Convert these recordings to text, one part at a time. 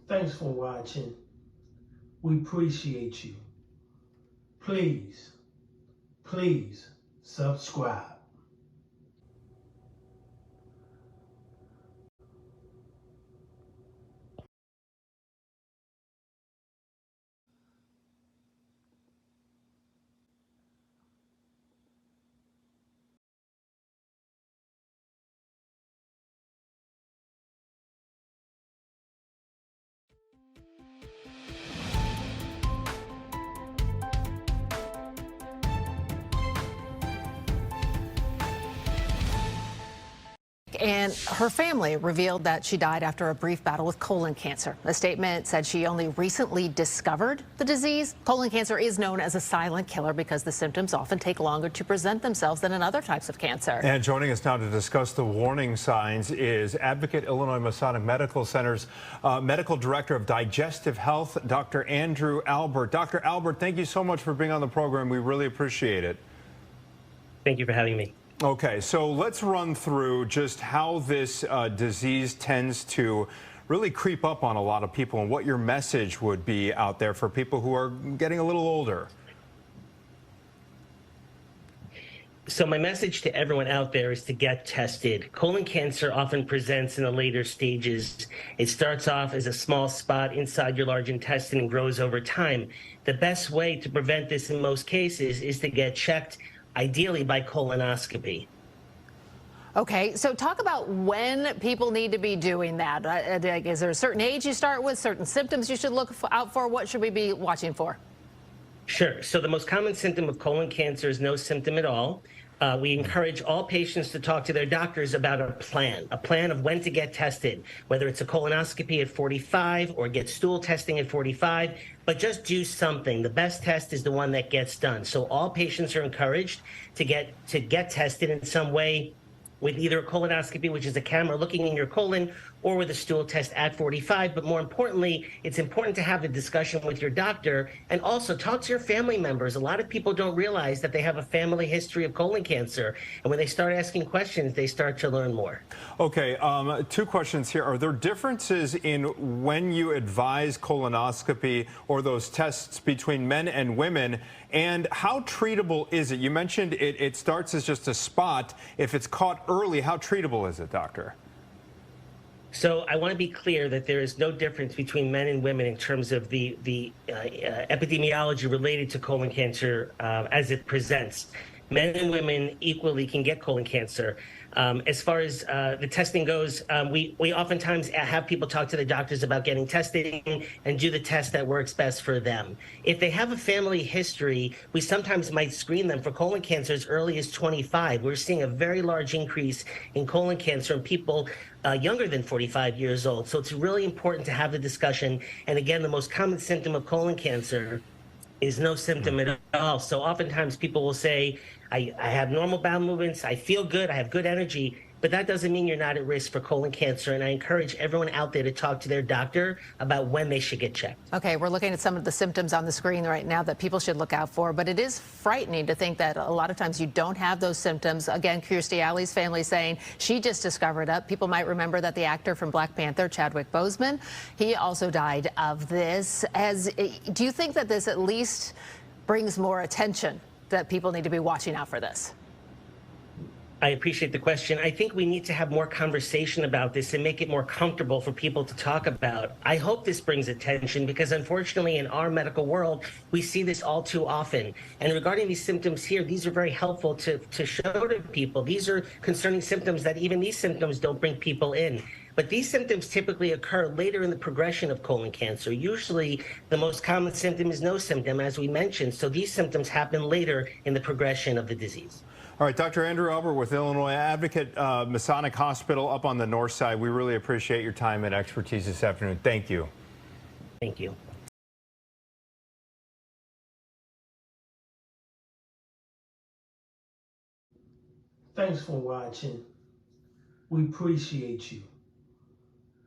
Thanks for watching. We appreciate you. Please, please subscribe. And her family revealed that she died after a brief battle with colon cancer. The statement said she only recently discovered the disease. Colon cancer is known as a silent killer because the symptoms often take longer to present themselves than in other types of cancer. And joining us now to discuss the warning signs is Advocate Illinois Masonic Medical Center's Medical Director of Digestive Health, Dr. Andrew Albert. Dr. Albert, thank you so much for being on the program. We really appreciate it. Thank you for having me. Okay, so let's run through just how this disease tends to really creep up on a lot of people and what your message would be out there for people who are getting a little older. So my message to everyone out there is to get tested. Colon cancer often presents in the later stages. It starts off as a small spot inside your large intestine and grows over time. The best way to prevent this in most cases is to get checked, ideally by colonoscopy. Okay, so talk about when people need to be doing that. Is there a certain age you start with, certain symptoms you should look out for? What should we be watching for? Sure. So the most common symptom of colon cancer is no symptom at all. We encourage all patients to talk to their doctors about a plan of when to get tested, whether it's a colonoscopy at 45 or get stool testing at 45, but just do something. The best test is the one that gets done. So all patients are encouraged to get tested in some way with either a colonoscopy, which is a camera looking in your colon, or with a stool test at 45. But more importantly, it's important to have the discussion with your doctor and also talk to your family members. A lot of people don't realize that they have a family history of colon cancer. And when they start asking questions, they start to learn more. Okay, two questions here. Are there differences in when you advise colonoscopy or those tests between men and women? And how treatable is it? You mentioned it starts as just a spot. If it's caught early, how treatable is it, doctor? So I want to be clear that there is no difference between men and women in terms of the epidemiology related to colon cancer as it presents. Men and women equally can get colon cancer. As far as the testing goes, we oftentimes have people talk to the doctors about getting tested and do the test that works best for them. If they have a family history, we sometimes might screen them for colon cancer as early as 25. We're seeing a very large increase in colon cancer in people younger than 45 years old. So it's really important to have the discussion. And again, the most common symptom of colon cancer is no symptom at all. So oftentimes people will say, I have normal bowel movements, I feel good, I have good energy, but that doesn't mean you're not at risk for colon cancer. And I encourage everyone out there to talk to their doctor about when they should get checked. Okay, we're looking at some of the symptoms on the screen right now that people should look out for, but it is frightening to think that a lot of times you don't have those symptoms. Again, Kirstie Alley's family saying she just discovered it. People might remember that the actor from Black Panther, Chadwick Boseman, he also died of this. Do you think that this at least brings more attention, that people need to be watching out for this? I appreciate the question. I think we need to have more conversation about this and make it more comfortable for people to talk about. I hope this brings attention because unfortunately in our medical world, we see this all too often. And regarding these symptoms here, these are very helpful to show to people. These are concerning symptoms that even these symptoms don't bring people in. But these symptoms typically occur later in the progression of colon cancer. Usually the most common symptom is no symptom, as we mentioned. So these symptoms happen later in the progression of the disease. All right, Dr. Andrew Albert with Illinois Advocate Masonic Hospital up on the north side. We really appreciate your time and expertise this afternoon. Thank you. Thank you. Thanks for watching. We appreciate you.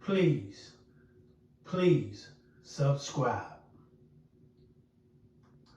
Please, please subscribe.